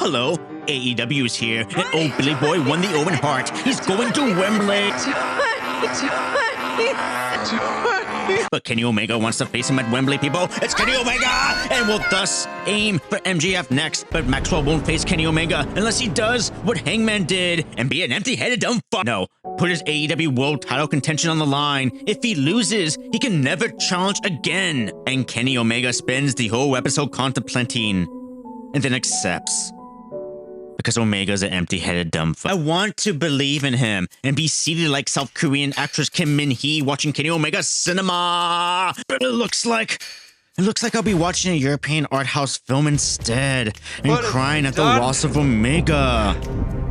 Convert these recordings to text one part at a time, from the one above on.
Hello, AEW is here, and old Billy Boy won the Owen Hart. He's going to Wembley. But Kenny Omega wants to face him at Wembley, people. It's Kenny Omega! And will thus aim for MJF next. But Maxwell won't face Kenny Omega unless he does what Hangman did and be an empty-headed dumb fuck. No, put his AEW World title contention on the line. If he loses, he can never challenge again. And Kenny Omega spends the whole episode contemplating and then accepts. Because Omega's an empty-headed dumb fuck. I want to believe in him and be seated like South Korean actress Kim Min-hee watching Kenny Omega cinema. But it looks like I'll be watching a European art house film instead and crying at the loss of Omega.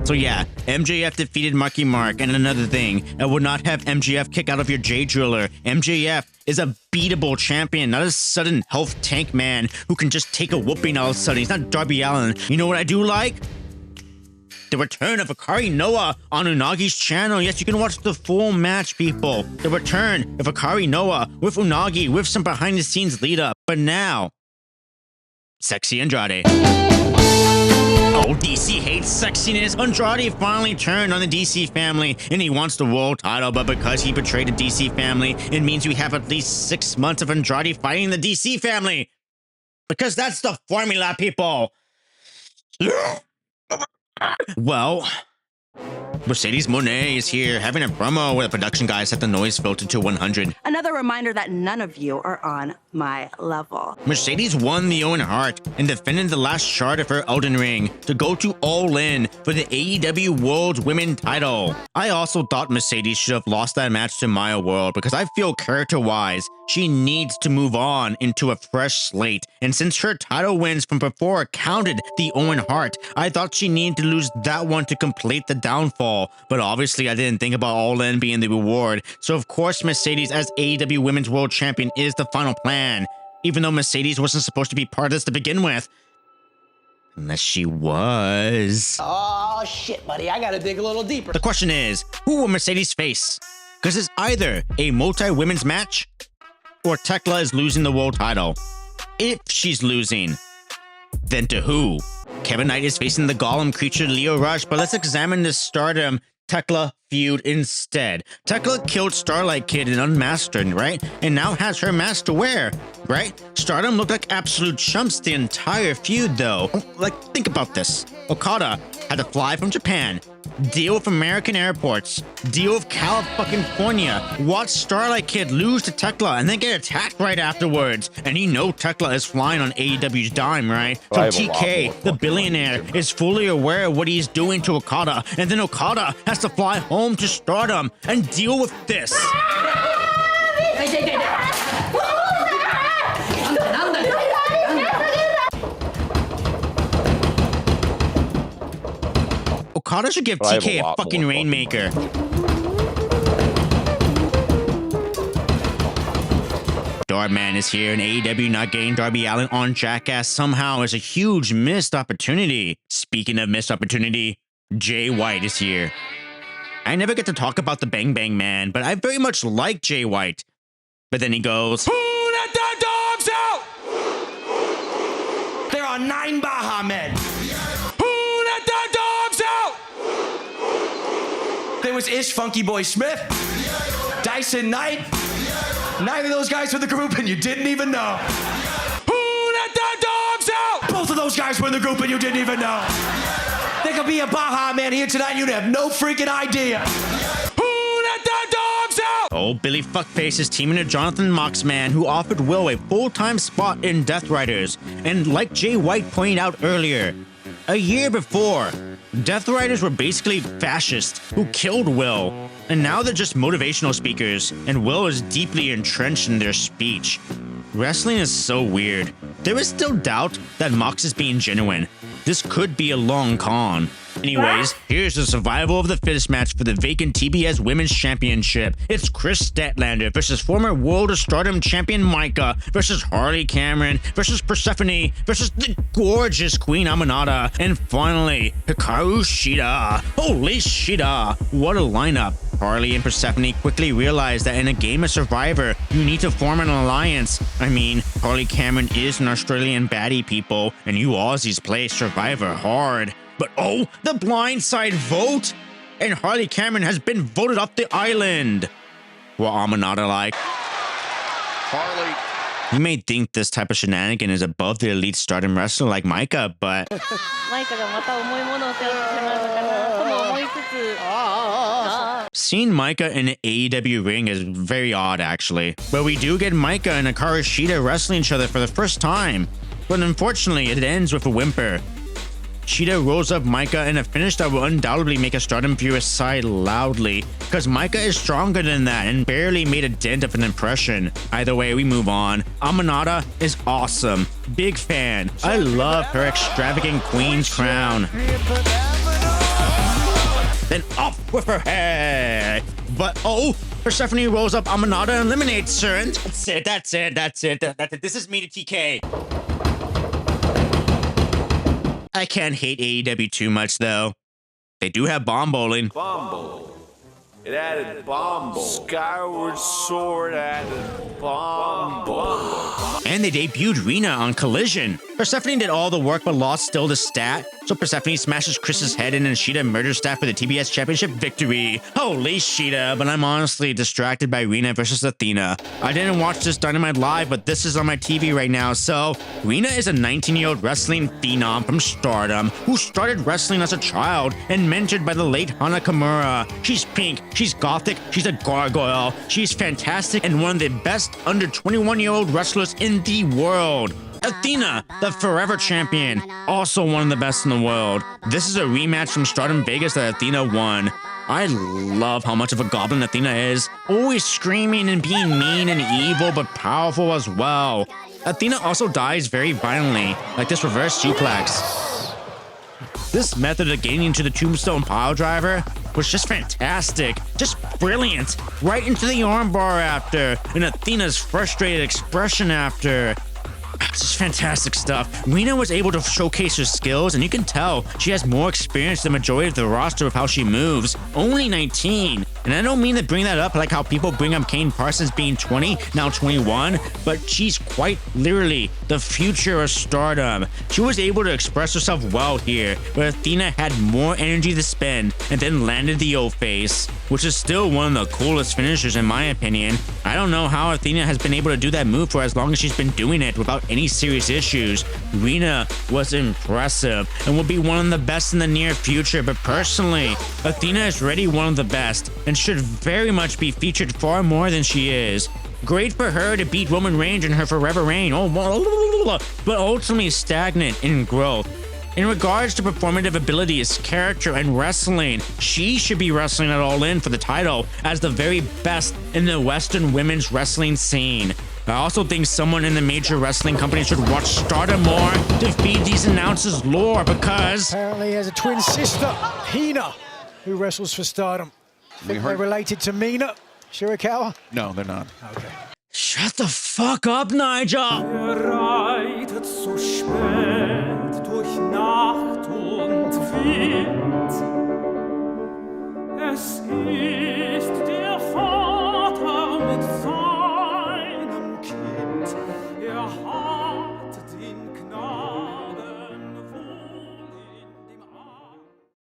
So yeah, MJF defeated Marky Mark, and another thing, I would not have MJF kick out of your J Driller. MJF is a beatable champion, not a sudden health tank man who can just take a whooping all of a sudden. He's not Darby Allin. You know what I do like? The return of Akari Noah on Unagi's channel. Yes, you can watch the full match, people. The return of Akari Noah with Unagi with some behind-the-scenes lead-up. But now, Sexy Andrade. Oh, DC hates sexiness. Andrade finally turned on the DC family, and he wants the world title, but because he betrayed the DC family, it means we have at least 6 months of Andrade fighting the DC family. Because that's the formula, people. Well, Mercedes Moné is here having a promo where the production guy set the noise filter to 100. Another reminder that none of you are on my level. Mercedes won the Owen Hart and defended the last shard of her Elden Ring to go to All In for the AEW World Women title. I also thought Mercedes should have lost that match to Maya World because I feel character-wise, she needs to move on into a fresh slate. And since her title wins from before counted the Owen Hart, I thought she needed to lose that one to complete the downfall. But obviously I didn't think about All In being the reward. So of course Mercedes as AEW Women's World Champion is the final plan. Even though Mercedes wasn't supposed to be part of this to begin with. Unless she was. Oh shit, buddy, I gotta dig a little deeper. The question is, who will Mercedes face? Because it's either a multi-women's match or Tekla is losing the world title. If she's losing, then to who? Kevin Knight is facing the golem creature Leo Rush, but let's examine this Stardom Tekla feud instead. Tekla killed Starlight Kid in Unmastered, right? And now has her mask to wear, right? Stardom looked like absolute chumps the entire feud, though. Like, think about this. Okada had to fly from Japan, deal with American airports, deal with California, watch Starlight Kid lose to Tekla and then get attacked right afterwards. And you know Tekla is flying on AEW's dime, right? So TK, the billionaire, is fully aware of what he's doing to Okada, and then Okada has to fly home to Stardom and deal with this. Okada should give TK a fucking Rainmaker. Darkman is here, and AEW not getting Darby Allin on Jackass somehow is a huge missed opportunity. Speaking of missed opportunity, Jay White is here. I never get to talk about the Bang Bang Man, but I very much like Jay White. But then he goes, "Who let the dogs out? There are 9 Baja men. Who let the dogs out? There was Ish Funky Boy Smith, Dyson Knight. Neither of those guys were the group and you didn't even know. Who let the dogs out? Both of those guys were in the group and you didn't even know. There could be a Baja man here tonight and you'd have no freaking idea. Who let the dogs out? Oh, Billy Fuckface is teaming with Jonathan Moxman, who offered Will a full-time spot in Death Riders. And like Jay White pointed out earlier, a year before, Death Riders were basically fascists who killed Will. And now they're just motivational speakers, and Will is deeply entrenched in their speech. Wrestling is so weird. There is still doubt that Mox is being genuine. This could be a long con. Anyways, here's the survival of the fittest match for the vacant TBS Women's Championship. It's Chris Statlander versus former World of Stardom champion Micah versus Harley Cameron versus Persephone versus the gorgeous Queen Aminata, and finally, Hikaru Shida. Holy Shida! What a lineup. Harley and Persephone quickly realize that in a game of Survivor, you need to form an alliance. I mean, Harley Cameron is an Australian baddie, people, and you Aussies play Survivor hard. But oh, the blindside vote! And Harley Cameron has been voted off the island. Well, Amanada like, Harley. you may think this type of shenanigan is above the elite stardom wrestler like Micah, but マイカがまた重いものを背負ってしまうのかなとも思いつつ seeing Micah in an AEW ring is very odd, actually. But we do get Micah and Hikaru Shida wrestling each other for the first time. But unfortunately, it ends with a whimper. Shida rolls up Micah in a finish that will undoubtedly make a Stardom purist sigh loudly, because Micah is stronger than that and barely made a dent of an impression. Either way, we move on. Amanada is awesome. Big fan. I love her extravagant queen's crown. Then off with her head. But oh, Persephone rolls up Amanada and eliminates her. And that's it. This is me to TK. I can't hate AEW too much, though. They do have bomb bowling. Bomb bowl. It added bomb bowl. Skyward Sword added bomb bowl. And they debuted Rina on Collision. Persephone did all the work but lost still the stat. So Persephone smashes Chris's head in and Shida murders Staff for the TBS Championship victory. Holy Shida, but I'm honestly distracted by Rina versus Athena. I didn't watch this Dynamite live, but this is on my TV right now. So Rina is a 19-year-old wrestling phenom from Stardom who started wrestling as a child and mentored by the late Hana Kimura. She's pink, she's gothic, she's a gargoyle, she's fantastic and one of the best under 21-year-old wrestlers in the world. Athena, the forever champion, also one of the best in the world. This is a rematch from Stardom Vegas that Athena won. I love how much of a goblin Athena is, always screaming and being mean and evil but powerful as well. Athena also dies very violently, like this reverse suplex. This method of getting into the tombstone pile driver was just fantastic, just brilliant. Right into the armbar after, and Athena's frustrated expression after. It's just fantastic stuff. Rina was able to showcase her skills, and you can tell she has more experience than the majority of the roster of how she moves. Only 19. And I don't mean to bring that up like how people bring up Kane Parsons being 20, now 21, but she's quite literally the future of Stardom. She was able to express herself well here, but Athena had more energy to spend and then landed the O-face, which is still one of the coolest finishers in my opinion. I don't know how Athena has been able to do that move for as long as she's been doing it without any serious issues. Rina was impressive and will be one of the best in the near future, but personally, Athena is already one of the best and should very much be featured far more than she is. Great for her to beat Roman Reigns in her forever reign, but ultimately stagnant in growth. In regards to performative abilities, character, and wrestling, she should be wrestling at All In for the title as the very best in the Western women's wrestling scene. I also think someone in the major wrestling company should watch Stardom more to feed these announcers lore because apparently he has a twin sister, Hina, who wrestles for Stardom. Think they're related to Mina Shirakawa? No, they're not. Okay. Shut the fuck up, Nigel! Reitet so spät durch Nacht und Wind. Es